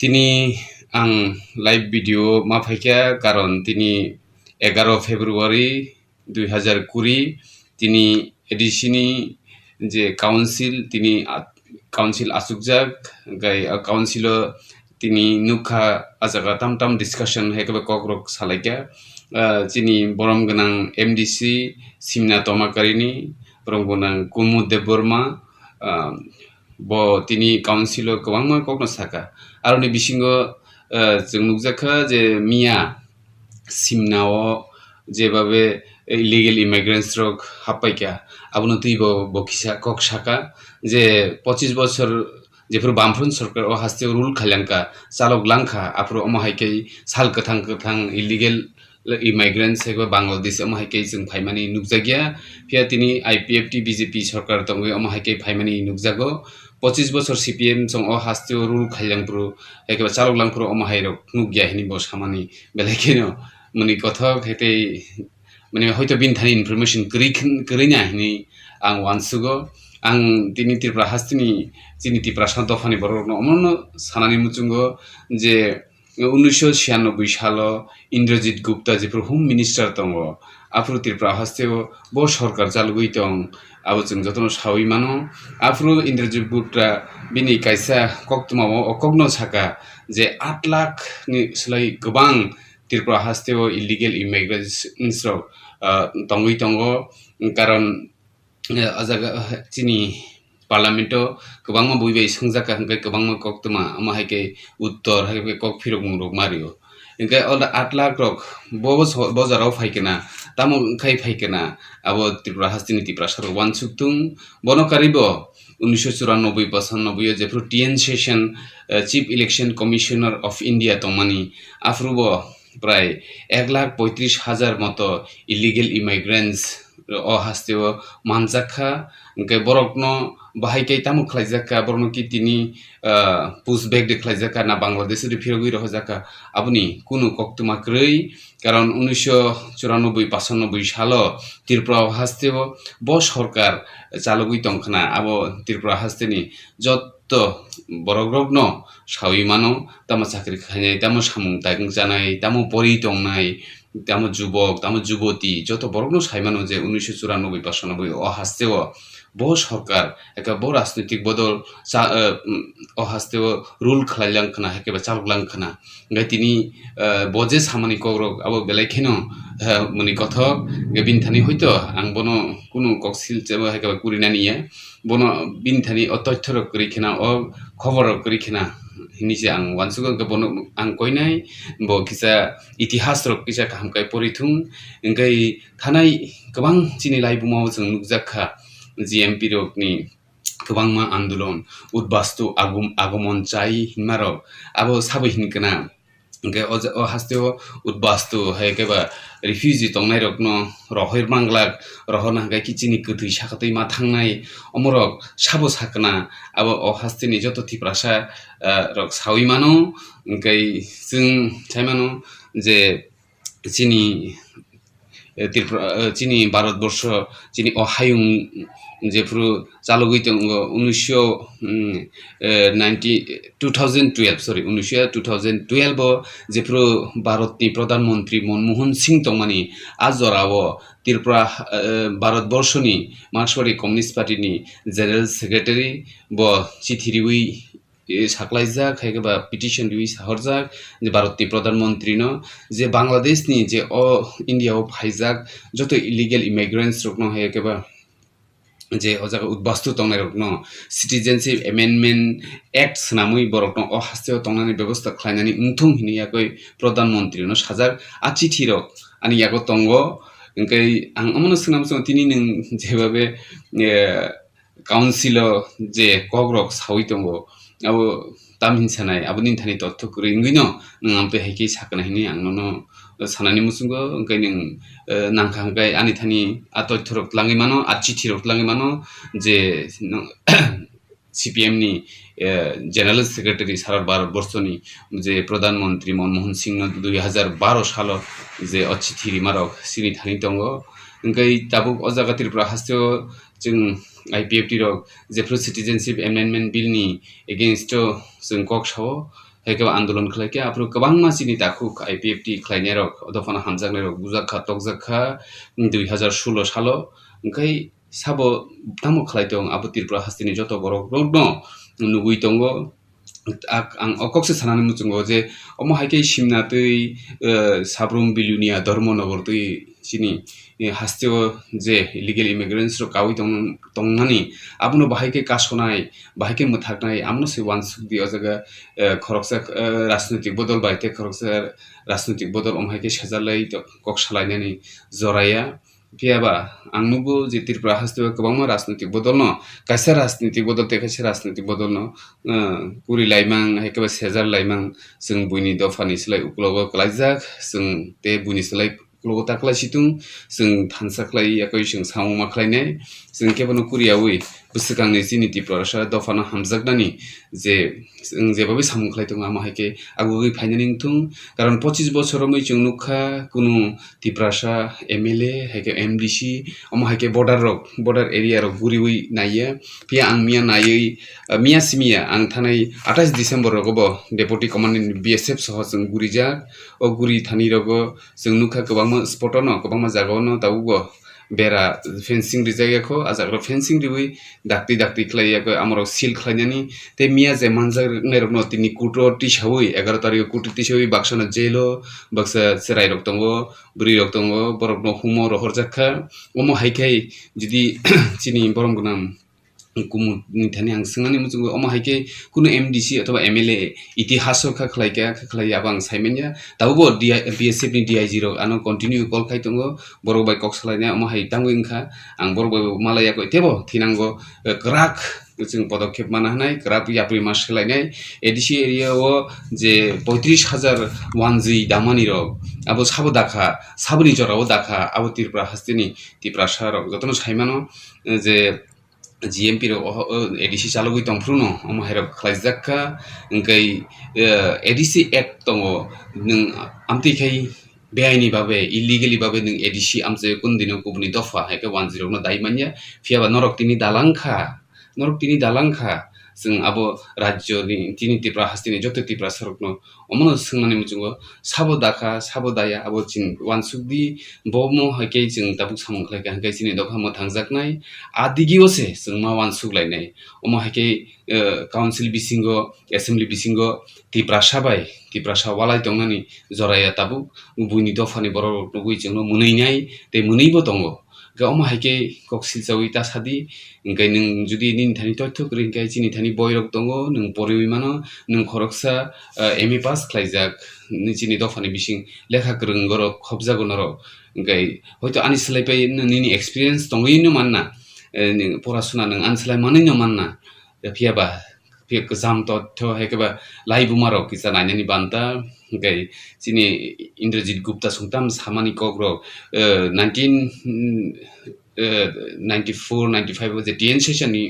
তিনি आं live video माफाइखा कारण তিনি 11 फेब्रुवारि 2020 তিনি एडिसिनि जे काउन्सिल তিনি काउन्सिल आसुकजाक गाय काउन्सिल তিনি नुखा आजागा ताम ताम डिस्काशन हेकबे कक्रक सालाइका তিনি बरम गोनां एमडिसि सिमना तमाकारिनि बरम गोनां कुमुद देबबर्मा bo তিনি কাউন্সিল গোबांमा कक्न साका आरोनि बिसिङो जों नुजाखा जे मिया सिमनाओ जेबाबे इलिगेल इमिग्रेंट्स रक हापाइका आबुनो तुइबो बकिसा कक साका जे 25 बছর जेफोर बामफ्रोन सरकार ओ हास्ते रुल खालांका चालक लांखा आफ्रो अमाहायकै साल कथां कथां इलिगेल इमिग्रेंट्स एबा बांलादेश अमाहायकै जों फाइमानि नुजागिया फिया तिनि आईपीएफटी बीजेपी सरकार दंगे अमाहायकै फाइमानि नुजागो 25 বছর সিপিএম जों ओ हास्ते रुल खालांप्रो एकेबा चालक लांप्रो अमाहायरक नुगिया हिनि बो सामानि बेलायखेनो मनि कथक हेतै माने हयतो बिनथानि इनफरमेशन गरैना हिनि आं वानसुगो आं दिनि त्रिपुरा हास्तिनि जिनि त्रिपुरा दफानि बरनो अमनो सानानि मुचुंगो जे 1996 सालो इंद्रजित गुप्ता जेफोर होम मिनिस्टार दङ आफ्रो त्रिपुरा हास्तेओ बो सरकार जालुगै दं आबो जों जतनो सावि मानो आफ्रो इंद्रजित गुप्ता बिनि कायसा कक्तमाव अकग्न साका जे 8 लाख नि सोलाय गोबां त्रिपुरा हास्तेओ इलिगेल इमिग्रेंट्स दंगै दङ कारण आजागा चिनि पार्लियामेंटो गोबांमा बुइबाय संजाका हंगे गोबांमा कक्तमा अमाहायकै उत्तर हायकै कक फिरक मुरक मारियो इनके अल 8 लाख रक बजाराव फाइकेना तामो खाय फाइकेना आबो त्रिपुरा हास्तिनि त्रिपुरा सर वान सुक्तुं बनकारिबो 1994 95 जेफ्रु TN Seshan chief election commissioner of India तंमानि आफ्रुबो प्राय 1,35,000 मतो इलिगेल इमिग्रेंट्स ओ हास्तेओ मानजाखा इनके बरकनो बाहायकै तामु खलाइजाका बरनो कि तिनि पुशबैक देखलाइजाका ना बांग्लादेश रि फिरगै रहजाका आबुनि कुनु कक्तमा क्रೈ कारण 1994 95 सालो त्रिपुरा हास्तेओ बो सरकार चालुगै तंखना आबो त्रिपुरा हास्तेनि जत्त बरग्रगनो सावि मानो तामा चाकरि खायनाय तामु सामुं ताइगं जानाय तामु परि तंनाय तामु जुबक तामु जुबती जत बरग्नो साइमानो जे 1994 95 ओ हास्तेओ बो सरकार एका बो राजनीतिक बदल अहास्तेओ रुल खलाइलांखना हेकेबा चालुलांखना गाय तिनि बजे सामानि कग्रक आबो बेलायखेनो मनि कथक बिनथानि हयतो आं बनो कुनु कक्सिल जेबो हेकेबा कुरिनानिया बनो बिनथानि अतथ्यर करिखेना अ खबर करिखेना हिनिसे आं वानसुगो बनो आं कोइनाय बो किसा इतिहास रक किसा खामकाय परिथुं इंगाय थानाय गोबां चिनि लाइबुमाव जों नुजाखा जीएमपी रकनि गोबांमा आन्दोलन उद्बास्तु आगमन चाइ हिमारक आबो साबै हिनकना इंगे ओ हास्तेओ उद्बास्तु हेकेबा रिफ्यूजी तंनाय रकनो रहर मांगलाक रहना गाय किचिनि कथै साखतै मा थांनाय अमरक साबो साकना आबो ओ हास्तेनि जत थिप्रासा रक सावि मानो इंगाय जों साइमानो जे चिनि त्रिपुरा चिनि भारतवर्ष चिनि अहायुं जेफ्रु चालुगै दङ 2012 जेफ्रु भारतनि प्रधानमंत्री मनमोहन सिंह तंमानि आजरावो त्रिपुरा भारतवर्षनि मार्क्सवादी कम्युनिस्ट पार्टीनि जनरल सेक्रेटारि ब चिठिरिवि साख्लाइजाक हेकेबा पिटिशन रिवि साहरजाक जे भारतनि प्रधानमंत्रीनो जे बांग्लादेशनि जे अ इंडियाव फाइजाक जत इलिगेल इमिग्रेंट्स रकनो हेकेबा जे अजागा उद्बास्तु तंनाय रकनो सिटीजनशिप अमेंडमेंट एक्ट सनामुइ बरकनो अ हास्तेओ तंनानि व्यवस्था खालायनानि उंथुं हिनियाकै प्रधानमंत्रीनो साजार आचिथिरक आनि यागो तंगो इंकै आं अमनो सनामसो तिनि नों जेबाबे काउन्सिल जे कग्रक सावि तंगो आबो तामहिनसानाय आबो निथानि तथ्य करिंगिनो नों आमपे हेकि साकना हिनि आंनो सानानि मुसुंगो इंकै नों नांखांगाय आनि थानि आतथ्यरक लाङै मानो आचिथिरक लाङै मानो जे सीपीएम नि जनरल सेक्रेटारि सारा भारतवर्षनि जे प्रधानमंत्री मनमोहन सिंह 2012 साल जे अचिथि रिमारक सिनि थानि दंगो इंकै ताबुक अजागा त्रिपुरा हास्तेओ जों आईपीएफटी रक जेफ्रु सिटीजनशिप अमेंडमेंट बिल नि एगेंस्ट जों कक सावो haike आन्दोलन खालायके आफोर गोबां मानसिनि दाखुक IPFT खालायनाय रक दफाना हामजानाय रक बुजाखा तकजाखा 2016 सालो ओंखाय साबो तामो खालायदों आबो त्रिपुरा हास्तिनि जत बरक दं नुगुइ दंगो आं अकक्से सानानै मुचुंगो जे अमा हाइके सिमना तै साब्रुम बिलुनिया धर्मनगर तै सिनि हास्तियो जे इलिगेल इमिग्रेन्ट्स रो कावि तंनानि आबनो बाहायके कासनाय बाहायके मथाकनाय आमनो से वान्स दि अजगा खरकसा राजनैतिक बदल बायते खरकसा राजनैतिक बदल अमहायके सेजालै कक सालायनानै जराया पियाबा आंनुबो जे त्रिपुरा हास्तियो गोबां राजनैतिक बदल न कायसा राजनैतिक बदल ते कायसा राजनैतिक बदल न कुरि लाइमां हायके सेजार लाइमां जों बुइनि दफानि सोलाय उक्लबो क्लाइजाक जों ते बुइनि सोलाय उक्लबो ताक्लाय सितुं जों थानसाक्लाय याकै जों सामुमा खालायनाय जों केबनो कुरियावै बुसुगांनि जिनि त्रिपुरा दफाना हामजाकनानि जे जों जेबाबो सामुं खालायदों आमा हायके आगुगै फाइनानि थुं कारण 25 बोसोरमै जों नुखा कुनु त्रिपुरा MLA हायके MDC अमा हायके बर्डार एरिया रक गुरिवै नायो पिया आं मिया नायै मिया सिमिया आं थानाय 28 डिसेम्बर रगबो डेपुटी कमान्डेन्ट BSF सह जों गुरिजा ओ गुरि थानि रगो जों नुखा गोबां स्पट न गोबां जागाव न दाउबो बेरा फेंसिंग रिजायाखो आजाग्रा फेंसिंग रिवै दाक्ति खलायाखो आमरो सिल खलायनानि ते मिया जे मानजार नेरनो तिनि कुटो टिसावै 11 तारिख कुटो टिसावै बाक्साना जेलो बाक्सा सेराय रक दंगो बुरि रक दंगो बरक न हुमो रहरजाखा ओमो हायकै जुदि चिनि बरम गुनाम कुमुनि थानि आं सोंनानै मुजुंगो अमा हायके कुनु MDC अथवा MLA इतिहास खलाय आबां साइमेन्या दाउबो BSF नि DIG रक आनो कन्टिन्यू कल खाय दंगो बरक बाय कक सालायनाय अमा हाय तांगो इंखा आं बरक बाय मालायाको तेबो थिनांगो क्राक जों पदक्षेप माना होनाय क्राक याप्रि मास खालायनाय एडिसि एरियाव जे 35,000 वानजि दामानि रक आबो साबो दाखा साबनि जराव दाखा आबो त्रिपुरा हास्तिनि त्रिपुरा रक जतनो साइमानो जे GMP रो एडिसि चालुगै तंफ्रुनो अमा हायरक खलायजाक्का ओंकै एडिसि एक्ट दंगो नों आमतिखाय बेआइनि बाबे इलिगेलि बाबे नों एडिसि आमसे कुनदिनो कुबनि दफा हायके 10 नो दाइमानिया फियाबा नरक तिनि दालांखा जों आबो राज्यनि तिनि त्रिपुरा हास्तिनि जत त्रिपुरा सरकनो अमनो सोंनानै मुजुंगो साबो दाखा साबो दाया आबो चिन वानसुकदि बमो हायके जों दाबु सामुं खलायके हायके चिनि दफा मो थांजाकनाय आदिगिवसे जों मा वानसुकलायनाय अमो हायके काउन्सिल बिसिंगो एसेम्बली बिसिंगो त्रिपुरा वालाय दंनानि जराया ताबु बुइनि दफानि बर नगुइ जोंनो मोनैनाय ते मोनैबो दंगो गावमा हायके कक्सिल जावै तासादि इंगाय नों जुदि निन थानि तथ्य ग्रिंगाय चिनि थानि बयरक दंगो नों परिवि मानो नों खरकसा MA पास खलायजाक निचिनि दफानि बिसिं लेखा गोरों गरक खबजागो नरक इंगाय हयतो आनि सोलायबाय निनि एक्सपीरियेन्स दंगैनो मानना परासुना नों आनसलाय मानैनो मानना फियाबा गोजाम तथ्य हायकेबा लाइबुमारक किसा नायनानि बान्ता इंगाय चिनि इन्द्रजित गुप्ता सुंताम सामानि कग्र 1994-95 जे TN सेशननि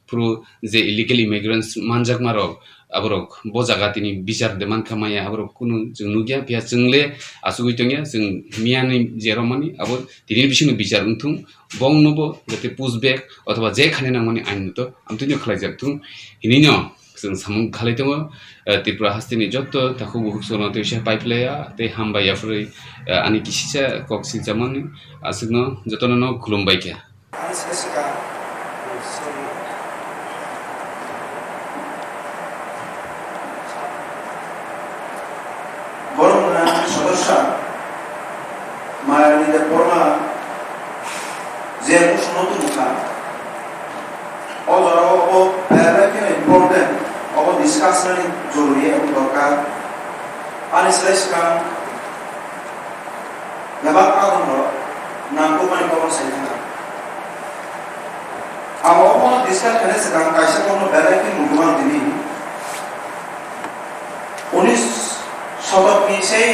प्रो जे इलिगेल इमिग्रेन्ट्स मानजाक मारक आबरक बजागातिनि बिचार देमान खामाया आबरक कुनु जों नुगिया बिया जोंले आसुगैतोंया जों मियानि जेरमानि आबो तिनि बिसिनो बिचार उनथुं बंनोबो जते पुशबेक अथवा जे खाने नांमानि आइनतो आमतुनि खलायजाकथुं हिनिनो जों सामुं खालायदोंमो त्रिपुरा हास्तिनि जत ताखौ बुकसोना तैसे पाइपलाया ते हामबायाफ्रै आनि किसिसा कक्सिल जामानि आसुगनो जतनो खुलुमबायके সদস্য মায়ানিতে পড়া যে নতুন খান অজরা ও ভেরিকে ইম্পর্টেন্ট ও ডিসকাশন জরুরি এবং দরকার আনিসলেসকা নাবা কারণ নামকো মানে কোন সেখানে আবো ডিসকাস করে সেখানে কাইসা কোন ভেরিকে মুভমেন্ট দিনি 19 শতাব্দী সেই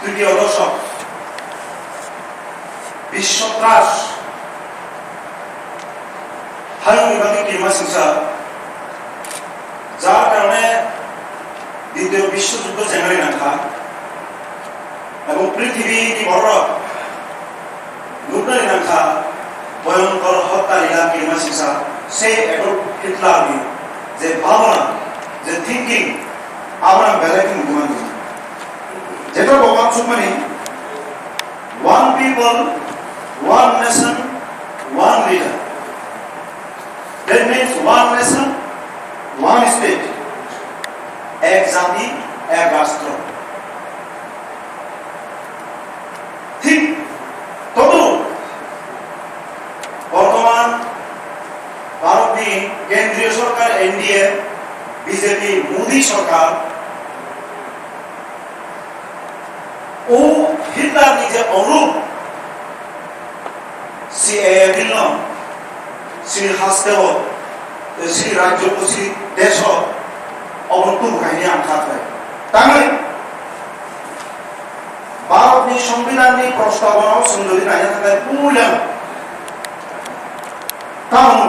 তৃতীয় দশক বিশ্বত্রাস হাইবিভাগে কিংবা শিক্ষা যার কারণে দ্বিতীয় বিশ্বযুদ্ধ জেনারে রাখা এবং পৃথিবী বড় লুটনারি রাখা ভয়ঙ্কর হত্যালীলা কিংবা শিক্ষা সেই এডলফ হিটলার যে ভাবনা যে thinking Abraham Balakin Guman. Jeta Boban Sumani, one people, one nation, one leader. That means one nation, one state. Ek jati, ek rashtra. ঠিক তবু বর্তমান ভারতীয় কেন্দ্রীয় সরকার এনডিএ বিজেপি মোদী সরকার ও হিটলার নিজে অনুরূপ সিএএ বিল শ্রী হাস্তেও শ্রী রাজ্য শ্রী দেশ অবন্তু কাহিনী আঘাত হয় তাহলে भारतनि संविधाननि प्रस्तावनाव सुंदरै नायनो थाखाय बुंलां काउन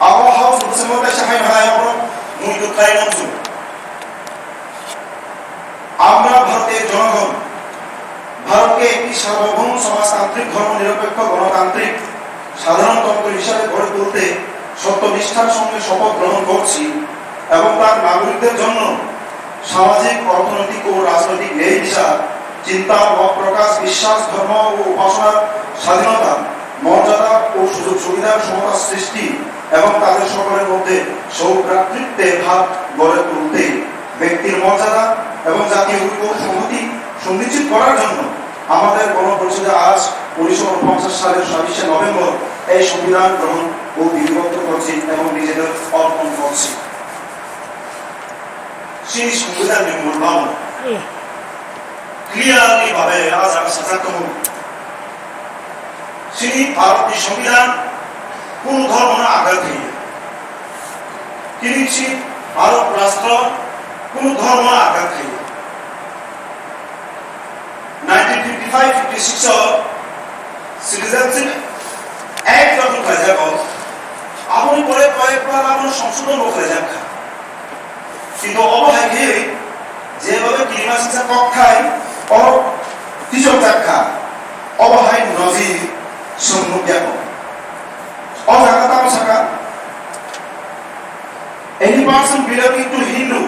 आवर हाउस मुसलमान साहायनो हायाव मुइदु खायनांसु আমরা ভারতের জনগণ ভারতকে একটি সার্বভৌম সমাজতান্ত্রিক ধর্মনিরপেক্ষ গণতান্ত্রিক সাধারণতন্ত্র হিসাবে গড়ে তুলতে সত্যনিষ্ঠার সঙ্গে শপথ গ্রহণ করছি এবং তার নাগরিকদের জন্য সামাজিক অর্থনৈতিক ও রাজনৈতিক ন্যায় বিচার চিন্তা মত প্রকাশ বিশ্বাস ধর্ম ও উপাসনার স্বাধীনতা মর্যাদা ও সুযোগ সুবিধার সমতা সৃষ্টি এবং তাদের সকলের মধ্যে সৌভ্রাতৃত্বের ভাব গড়ে তুলতে ব্যক্তির মর্যাদা এবং জাতীয় ঐক্য সংহতি সুনিশ্চিত করার জন্য আমাদের গণপরিষদে আজ 1949 সালের 27 নভেম্বর এই সংবিধান গ্রহণ ও বিধিবদ্ধ করছি এবং নিজেদের অর্পণ করছি সেই সংবিধানের মূলভাবনা ক্লিয়ারলি ভাবে আজ আমি সাজাত হব সেই ভারতীয় সংবিধান কোন ধর্ম না আঘাত দিয়ে তিনি ভারত রাষ্ট্র কোন ধর্ম না আঘাত দিয়ে 1955-56 সিটিজেনশিপ অ্যাক্ট যখন কাজে যাব আপনি পরে কয়েকবার আপনার সংশোধন করে যান কিন্তু অবহেগে যেভাবে ক্লিমাসিসা কক্ষায় ও তিজক দেখা অবহাই নজির সম্মুখ দেখো অজাগা তামসাকা any person belonging to Hindu,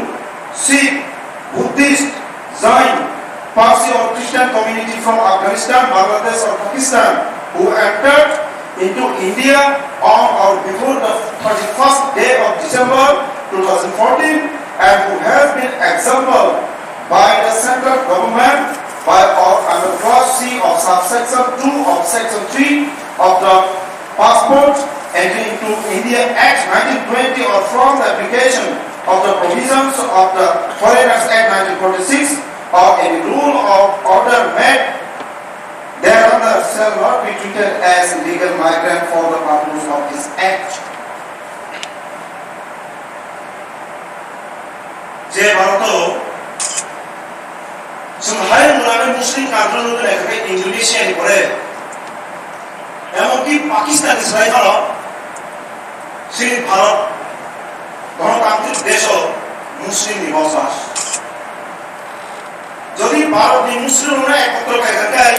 Sikh, Buddhist, Jain, Parsi or Christian community from Afghanistan, Bangladesh or Pakistan who entered into India on or before the 31st day of December 2014 and who has been examined by the central government by or under clause C of subsection 2 of section 3 of the Passport Entry into India Act 1920 or from the application of the provisions of the Foreigners Act 1946 or any rule or order made thereunder shall not be treated as legal migrant for the purpose of this Act. যে ভারত সংহাই মুলামে মুসলিম কান্ট্রিগুলো এখানে Indonesian করে এমনকি Pakistan Israel Bharat সেই ভারত গণতান্ত্রিক দেশ মুসলিম বসবাস যদি ভারতীয় মুসলিমরা একত্র এখানকার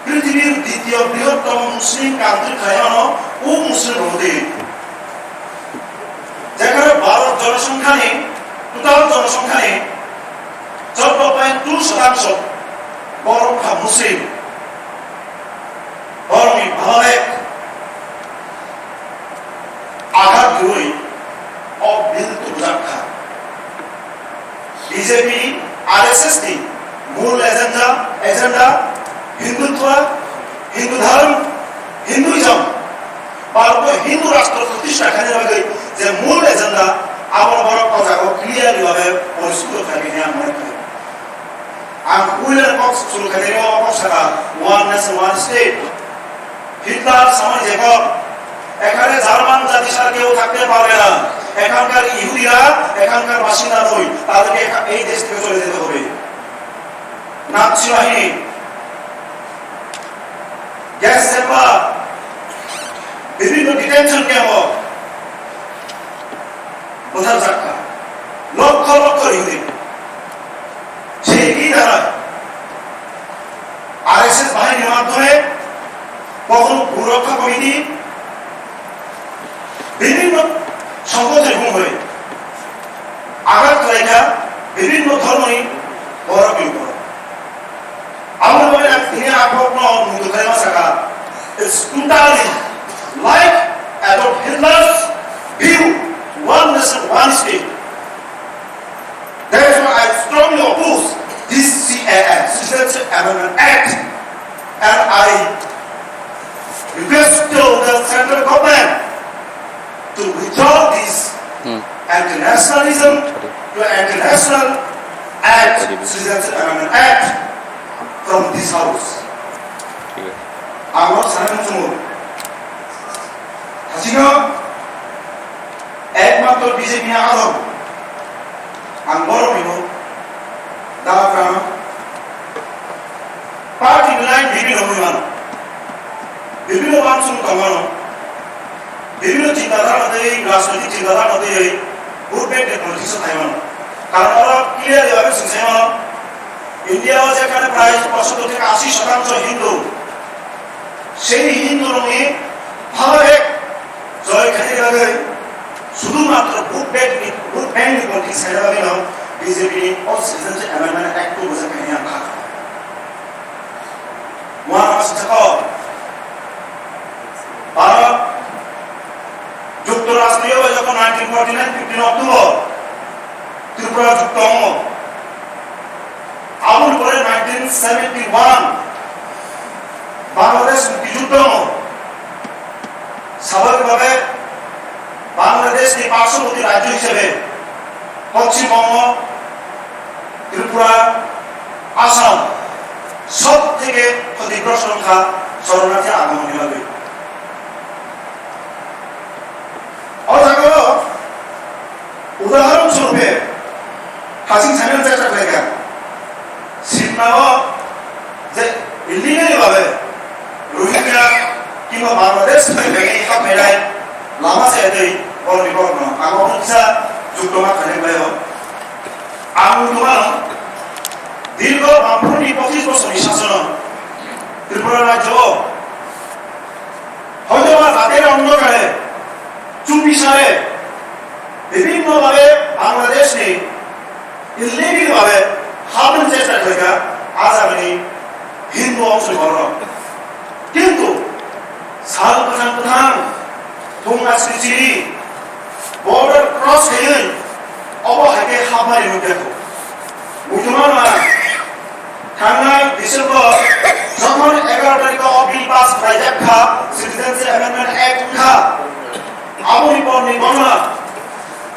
পৃথিবীর দ্বিতীয় বৃহত্তম মুসলিম কান্ট্রি খায়ানো ও মুসলিম নদী যেখানে ভারত জনসংখ্যা নেই টোটাল জনসংখ্যা নেই 14.2% বরংখা মুসলিম বরং ভারত আঘাত দুই অবিলুপ্ত বুঝাক্ষা বিজেপি আরএসএস কি মূল এজেন্ডা হিন্দুত্ব হিন্দু ধর্ম হিন্দুইজম ভারতীয় হিন্দু রাষ্ট্র প্রতিষ্ঠা খানির যে মূল এজেন্ডা আমার বড় কথা ক্লিয়ারলি ভাবে পরিষ্কৃত থাকে নিয়ে আমরা আর উইলের পক্ষ শুরু করে অবস্থা one nation one state Hitler সময় যে এখানে জার্মান জাতিসার কেউ থাকতে পারবে না এখানকার ইহুদিরা এখানকার বাসিন্দা নয় তাদেরকে এই দেশ থেকে চলে যেতে হবে নাৎসি বাহিনী গ্যাস চেম্বার বিভিন্ন ডিটেনশন ক্যাম্প বোঝার যাক্কা লক্ষ লক্ষ ইহুদি সেই দ্বারা আরএসএস বাহিনীর মাধ্যমে কখনো ভূরক্ষা কমিটি বিভিন্ন সংকটের গুণ হয়ে ধর্মই বড় বিপদ আমরা বলে দিনে আপন মুদ্রা খাই মাসাকা it's totally like Adolf Hitler's view one nation one state. That's why I strongly oppose this CAA Citizenship Amendment Act, and I request to the central government to withdraw this anti-nationalism, to anti-national act, Citizenship Amendment Act from this house. আমার সাধারণ সময় হাসিনা একমাত্র BJP Adam Anggoro Pino, Dawakana, Party Line, Bibino Mimano, Bibino Bansum Kamano, Bibino Chindara, Rasmati Chindara, who paid the politician Taiwan. Kanara, clear the office in Semano, India was a kind of prize, possible to Asi Shakams of Hindu. Say Hindu Rumi, Havek, Zoe Katiagay. শুধুমাত্র vote bank politics খেলাবে না BJP all citizenship amendment act को বসে कहीं आखा वहां আসছে ভারত যুক্তরাষ্ট্রীয় যখন 1949 15 অক্টোবর ত্রিপুরা যুক্ত হল আবুল করে 1971 বাংলাদেশ মুক্তিযুদ্ধ স্বাভাবিকভাবে বাংলাদেশ के पार्श्ववर्ती राज्य हिसेबे पश्चिम बंग त्रिपुरा आसाम सब থেকে ক্ষতিগ্রস্ত সংখ্যা শরণার্থী আগমন হবে অথবা উদাহরণস্বরূপে হাসিং চ্যানেল চেষ্টা করে গেল সিমনাও যে ইলিগালি ভাবে রোহিঙ্গা কিংবা বাংলাদেশ থেকে একা মেলায় লামা সেদে বড় বিপদ না আগমন কিসা যুক্তমা খানে গেল আগুনমান দীর্ঘ বামপন্থী 25 বছর শাসন ত্রিপুরা রাজ্য হয়তো রাতের অন্ধকারে চুপি সারে বিভিন্নভাবে বাংলাদেশে ইলিগালি ভাবে হামলা চেষ্টা করে আজ আমি হিন্দু অংশগ্রহণ কিন্তু সাল প্রধান Tungas Kecili border cross kayo obo hake habari mudeko Mujumana Tangai December যখন 11 তারিখে বিল পাস হয়ে যায় সিটিজেনশিপ অ্যামেন্ডমেন্ট অ্যাক্ট খা আমরি পর নিবন্ধন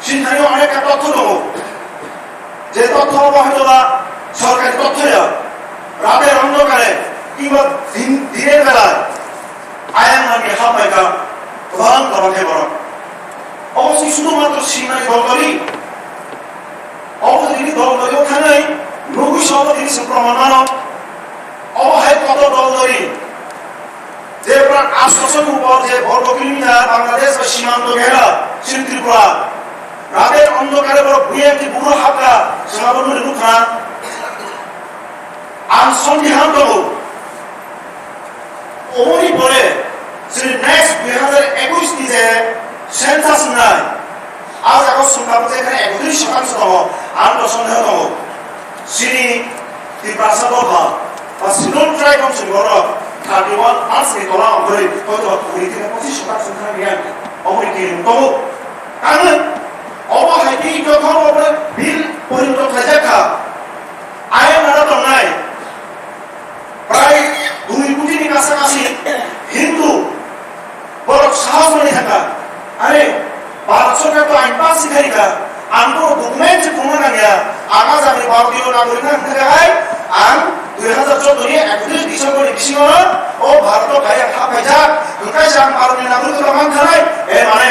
সিদ্ধান্ত অনেক তথ্য দেব যে তথ্য হয়তোবা সরকারি তথ্য রাতের অন্ধকারে কিংবা দিনের বেলায় আইন নামে হাবাইকা প্রধান তোমাকে বড় অবশ্যই শুধুমাত্র সীমায় দলদলি অবশ্যই দলদলি ওখানে নবী সভাপতি প্রমাণ মানব অবহায় কত দলদলি যে প্রায় 800 উপর যে বর্গ কিলোমিটার বাংলাদেশ বা সীমান্ত ঘেরা সিন ত্রিপুরা রাতের অন্ধকারে বড় ভুইয়াটি বুড়ো হাবলা সীমাবদ্ধ লুকরা আনসন্ধিহান দল ওমনি পরে শ্রী নেক্সট 2021 নিচে সেন্সাস নাই আজ আগস্ট শুনলাম যে এখানে 31% দল আন্ত সন্দেহ দল শ্রী ত্রিপ্রাসা দফা বা সিনোন ট্রাইব অংশ বড় 31 আজকে তোলা অঙ্গরে হয়তো 20 থেকে 25% সংখ্যা নিয়ে অমরিকে তবু কারণ অবহাইটি যখন বিল পরিণত হয়ে দেখা আইন আদালত নাই প্রায় 2 কোটির কাছাকাছি হিন্দু বড় সাহস মানে থাকা আরে ভারত সরকার তো আইন পাস শিখাইকা আমকো ডকুমেন্ট প্রমাণ আনিয়া আগাজ আমি ভারতীয় নাগরিক থেকে হয় আম 2014 এ 31 ডিসেম্বর ডিসেম্বর ও ভারত গায়া খাপাই যা দুটাই জান ভারতীয় নাগরিক প্রমাণ খাই এ মানে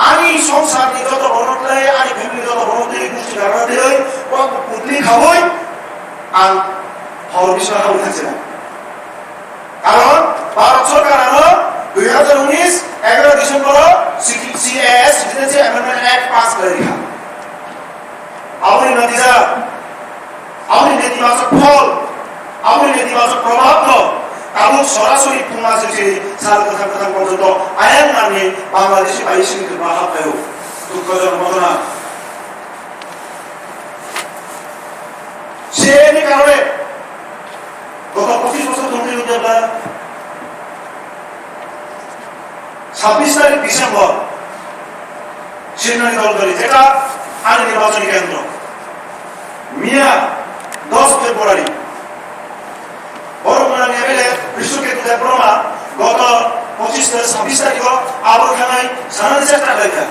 আনি সংসার যত বড়তলে আনি ফ্যামিলি যত বড়তলে গোষ্ঠী গাড়া দেই ও পুতলি খাবই আর হর বিষয় হল থাকছে না কারণ ভারত সরকার আনো 2019 11 December CAS citizenship amendment act pass করে দিলা আমাদের নতিজা আমাদের নেতিবাচক ফল আমাদের নেতিবাচক প্রভাব কাবু সরাসরি পুমাস যে সাল কথা পর্যন্ত আইন নামে বাংলাদেশি বাইশে প্রভাব পেও দুঃখজনক ঘটনা সেই কারণে গত 25 বছর ধরে যদি আমরা 26 তারিখ ডিসেম্বর সিন্নানি দলদলি যেটা আইন নির্বাচনী কেন্দ্র, মিয়া 10 ফেব্রুয়ারি বড়মুড়া এমএলএ বিশ্বকেতু দেববর্মা গত 25-26 তারিখ আবরখানায় সানাদি চেষ্টা করেছে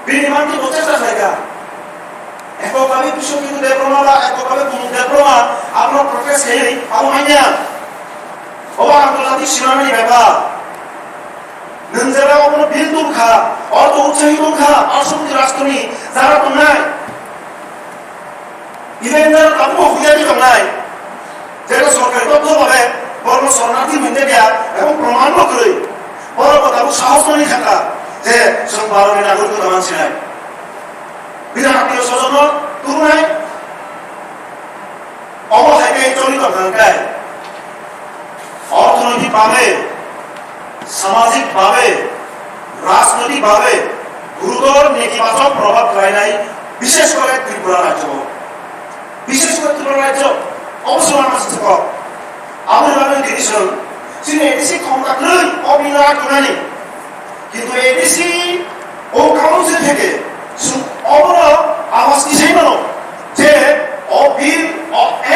বিনিমানটি প্রচেষ্টা করেছে এককভাবে বিশ্বকেতু দেববর্মা বা এককভাবে কোনো দেববর্মা আপনার প্রকাশ খেয়ে আবহাওয়া অবা আন্তর্জাতিক সীমানানি ব্যাপার নঞ্জারা কোনো বিল দুর্খা অর্থ উৎসাহী দুর্খা অর্থনীতি রাষ্ট্রনী যারা তো নাই ইভেন যারা তাবু হুজারি তো নাই যেটা সরকারি তথ্য পাবে বড় শরণার্থী মেনে দেয়া এবং প্রমাণ করে বড় কথা সাহস মানি থাকা যে ভারতীয় নাগরিকতা মানছি নাই বিরাট আত্মীয় স্বজন তুলনায় অবহেকে চলিত ভাঙ্গায় অর্থনৈতিকভাবে সামাজিকভাবে রাজনৈতিকভাবে গুরুতর নেতিবাচক প্রভাব ফেলে নাই বিশেষ করে ত্রিপুরা রাজ্য অবশ্যই আমার শিক্ষক আমাদের ডিভিশন তিনি এডিসি ক্ষমতা নেই অবিনা কোনানি কিন্তু এডিসি ও কাউন্সিল থেকে অবর আওয়াজ কিসেই মানো যে অবিল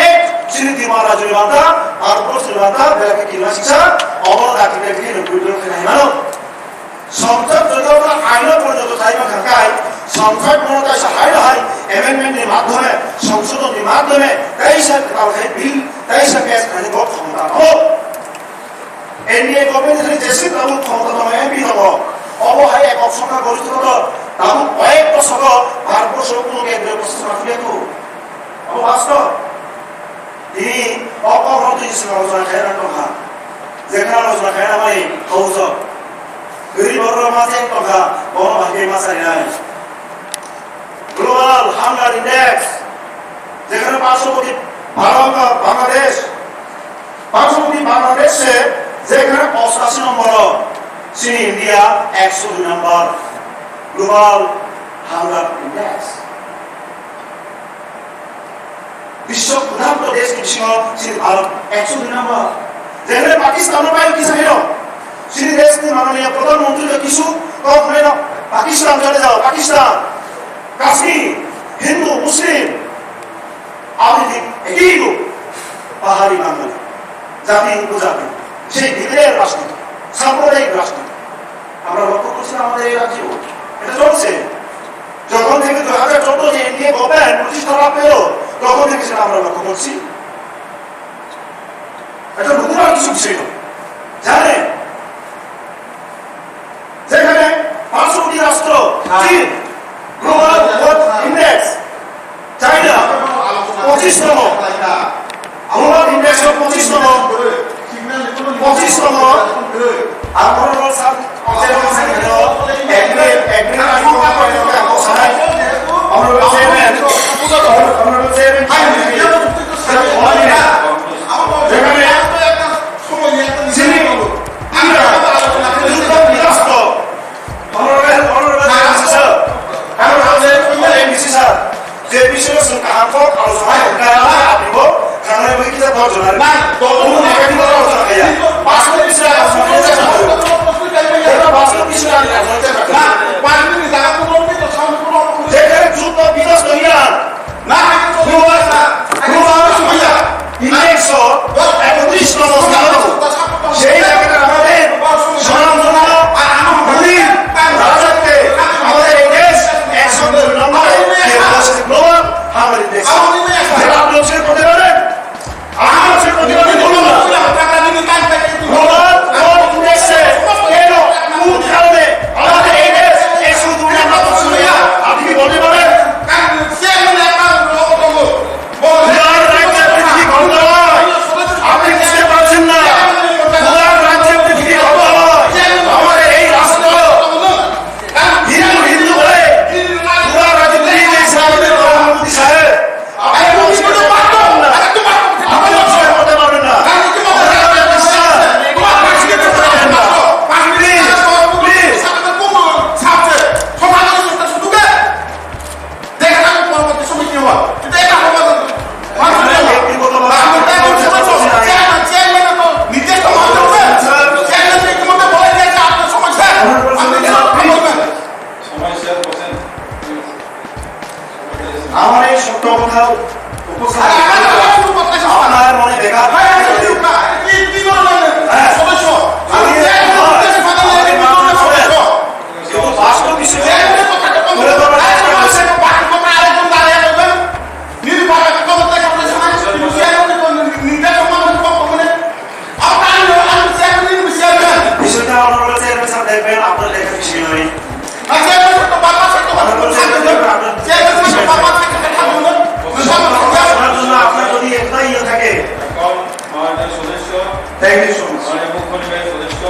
এক শ্রীমতী মহারাজ বান্ধা আর প্রশ্ন বান্ধা বেলাকে কিনা শিক্ষা অবর দাকিতে গিয়ে নব্বই নাই মানো সংসদ যদি আমরা আইন পর্যন্ত চাইবা থাকায় সংসদ মমতা সহায় হয় অ্যামেন্ডমেন্টের মাধ্যমে সংশোধনের মাধ্যমে বিল 23 পেশ খালি ভোট ক্ষমতা হোক এনডিএ গভর্নমেন্ট যেসে তাবু ক্ষমতা নয় এমপি হব অবহায় একক সংখ্যা গরিষ্ঠতা তাবু কয়েক বছর ভারতবর্ষ কোনো কেন্দ্রীয় প্রশাসন রাখলে তো বাস্তব তিনি অপহরত হিসেবে আলোচনা খায় না কথা যেখানে আলোচনা খায় না মানে হৌজ গরিবর মাঝে কথা বড় ভাগে মাসারি নাই গ্লোবাল হাঙ্গার ইন্ডেক্স যেখানে পার্শ্ববর্তী ভারত বাংলাদেশ পার্শ্ববর্তী বাংলাদেশে যেখানে 85 নম্বর চীন ইন্ডিয়া 102 নম্বর গ্লোবাল হাঙ্গার ইন্ডেক্স বিশ্ব ক্ষুধার্ত দেশ হিসেবে চীন ভারত 102 নম্বর যেখানে পাকিস্তানের বাইরে কি চাইল চীন দেশ মাননীয় প্রধানমন্ত্রী কিছু কখনো না পাকিস্তান চলে যাও পাকিস্তান কাশ্মীর হিন্দু মুসলিম আদিদিক একই লোক পাহাড়ি বাঙালি জাতি উপজাতি সেই ভিতরের রাষ্ট্র সাম্প্রদায়িক রাষ্ট্র আমরা লক্ষ্য করছি আমাদের এই রাজ্যে এটা চলছে যখন থেকে 2014 যে এনডিএ গভর্নমেন্ট প্রতিষ্ঠা লাভ পেল তখন থেকে সেটা আমরা লক্ষ্য করছি এটা নতুন আর কিছু বিষয় জানে যেখানে পার্শ্ববর্তী রাষ্ট্র চীন গ্লোবাল ওয়েলথ ইন্ডেক্স চাইনা 25তম গ্লোবাল ইন্ডেক্স 25তম আপনার স্যার যে বিষয়ে সংখ্যা আলোচনা আপনি খানা বই কিনা দর্জন তো নেগেটিভ আলোচনা খাইয়া বাস্তব বিষয়ে আলোচনা এটা বাস্তব বিষয়ে আলোচনা যেখানে যুদ্ধ বিধ্বস্ত হইয়া না ইন্ডেক্স 31তম স্থান সেই জায়গাটা আমাদের স্বনামধন্য রাজাতে আমাদের এই দেশ 102 নম্বরে গ্লোবাল হাঙ্গার ইন্ডেক্স যেটা আপনি অবশ্যই করতে পারেন আমরা অবশ্যই করতে পারেন বলুন না গ্লোবাল ওয়ার্ল্ড ইন্ডেক্সে কেন কোন কারণে আমাদের এই দেশ 102 নম্বর পজিশনে আপনি কি বলতে পারেন আপনি বুঝতে পারছেন না রাজ্যের Thank you so much. মাননীয় মুখ্য নির্বাহী সদস্য